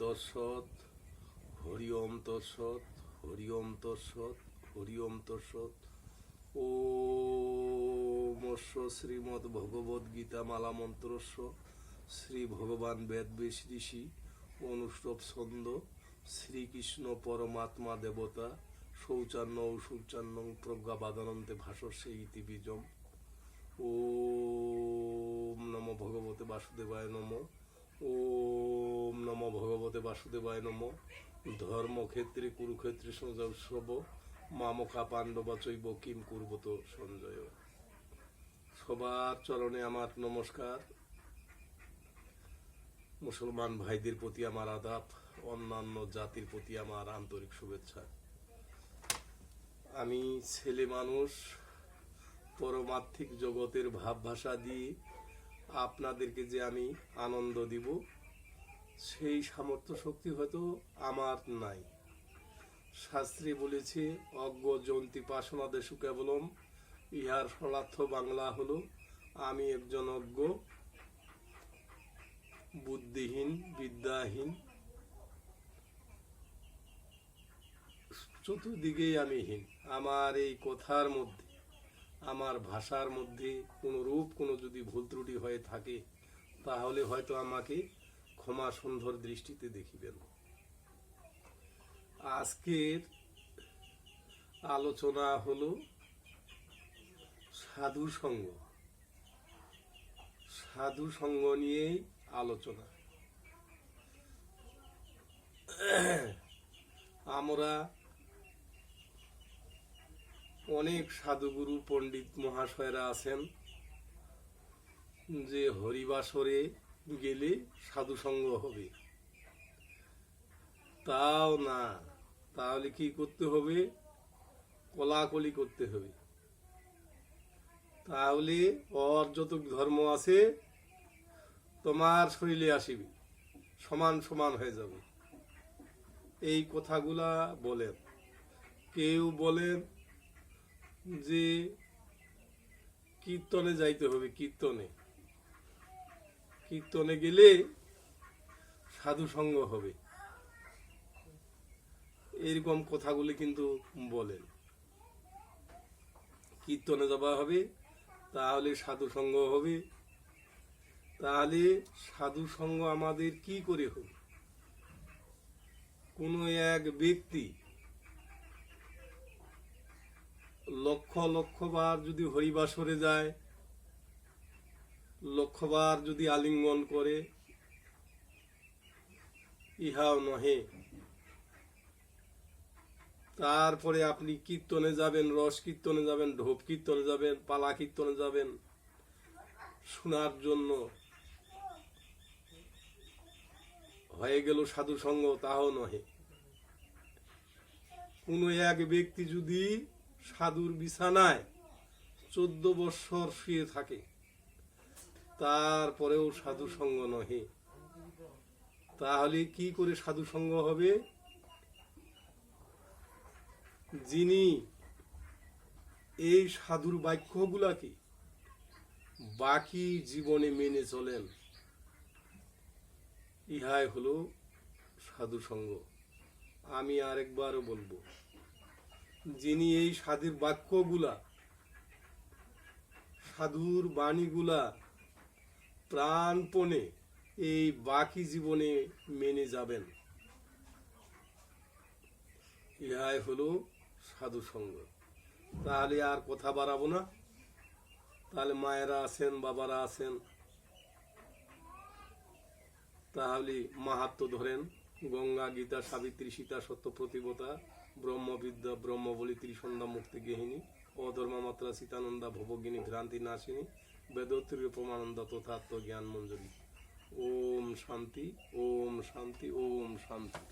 তৎসৎ। হরি ওম তৎসৎ। হরি ওম তৎসৎ। হরি ওম তৎসৎ। ওমস্য শ্রীমদ্ ভগবদ গীতা মালা মন্ত্রস্য শ্রী ভগবান বেদবেশ ঋষি অনুষ্ঠব ছন্দ শ্রীকৃষ্ণ পরমাত্মা দেবতা শৌচান্ন শৌচান্নং প্রজ্ঞাবাদানন্তে ভাষস্যে ইতি বীজম। ওম নমো ভগবতে বাসুদেবায় নমঃ। ওম নমো ভগবতে বাসুদেবায় নমঃ। ধর্মক্ষেত্রে কুরুক্ষেত্রে সংযব মামকা পাণ্ডবা চৈব কিম কুর্বত সঞ্জয়। সবার চরণে আমার নমস্কার। মুসলমান ভাইদের প্রতি আমার আদাব, অন্যান্য জাতির প্রতি আমার আন্তরিক শুভেচ্ছা। আমি ছেলে মানুষ, পরমার্থিক জগতের ভাব ভাষা দিয়ে আপনাদেরকে যে আমি আনন্দ দিব সেই সামর্থ্য শক্তি হয়তো আমার নাই। শাস্ত্রে বলেছে অজ্ঞ জন্তি পাশনা দেশু কেবলম, ইহার ফলার্থ বাংলা হলো আমি একজন অজ্ঞ, বুদ্ধিহীন, বিদ্যাহীন, চতুর্দিকেই আমি হীন। আমার এই কথার মধ্যে, আমার ভাষার মধ্যে কোনো রূপ কোনো যদি ভুল ত্রুটি হয়ে থাকে তাহলে হয়তো আমাকে ক্ষমা সুন্দর দৃষ্টিতে দেখিবেন। আজকের আলোচনা হলো সাধু সঙ্গ। সাধু সঙ্গ নিয়েই আলোচনা। আমরা অনেক সাধুগুরু পণ্ডিত মহাশয়রা আছেন যে হরিবাসরে গেলে সাধু সঙ্গ হবে। তাও না, তাহলে কি করতে হবে? কলাকলি করতে হবে। তাহলে ওর যত ধর্ম আছে তোমার শরীরে আসিবে, সমান সমান হয়ে যাবে। এই কথাগুলা বলেন। কেউ বলেন যে কীর্তনে যাইতে হবে, কীর্তনে কীর্তনে গেলে সাধু সঙ্গ হবে, এরকম কথাগুলি কিন্তু বলেন। কীর্তনে যাওয়া হবে তাহলে সাধু সঙ্গ হবে। তাহলে সাধু সঙ্গ আমাদের কি করে হবে? কোনো এক ব্যক্তি লক্ষ লক্ষবার যদি হরিবাসরে যায়, লক্ষবার যদি আলিঙ্গন করে, ইহাও নহে। তারপরে আপনি কীর্তনে যাবেন, রস কীর্তনে যাবেন, ঢোপ কীর্তনে যাবেন, পালা কীর্তনে যাবেন শোনার জন্য, হয়ে গেল সাধু সঙ্গ, তাও নহে। কোনো এক ব্যক্তি যদি সাধুর বিছানায় 14 বৎসর শুয়ে থাকে তারপরেও সাধু সঙ্গ নহে। তাহলে কি করে সাধু সঙ্গ হবে? যিনি এই সাধুর বাক্যগুলাকে বাকি জীবনে মেনে চলেন, ইহাই হলো সাধু সঙ্গ। আমি আরেকবারও বলবো, যিনি এই সাধুর বাক্যগুলা, সাধুর বাণীগুলা প্রাণপণে এই বাকি জীবনে মেনে যাবেন, ইহাই হলো সাধু সঙ্গ। তাহলে আর কথা বাড়াবো না। তাহলে মায়েরা আছেন, বাবারা আছেন, তাহলে মাহাত্ম্য ধরেন। গঙ্গা, গীতা, সাবিত্রী, সীতা, সত্য, প্রতিবতা, ব্রহ্মবিদ্যা, ব্রহ্মবলী, ত্রিসন্ধ্যা, মুক্তি গেহিনী, অধর্ম মাত্রা, সীতানন্দা, ভবগিনী, ভ্রান্তি নাশিনী, বেদোত্তরীয় প্রমানন্দা, তথাত্ম জ্ঞান মঞ্জুরি। ওম শান্তি, ওম শান্তি, ওম শান্তি।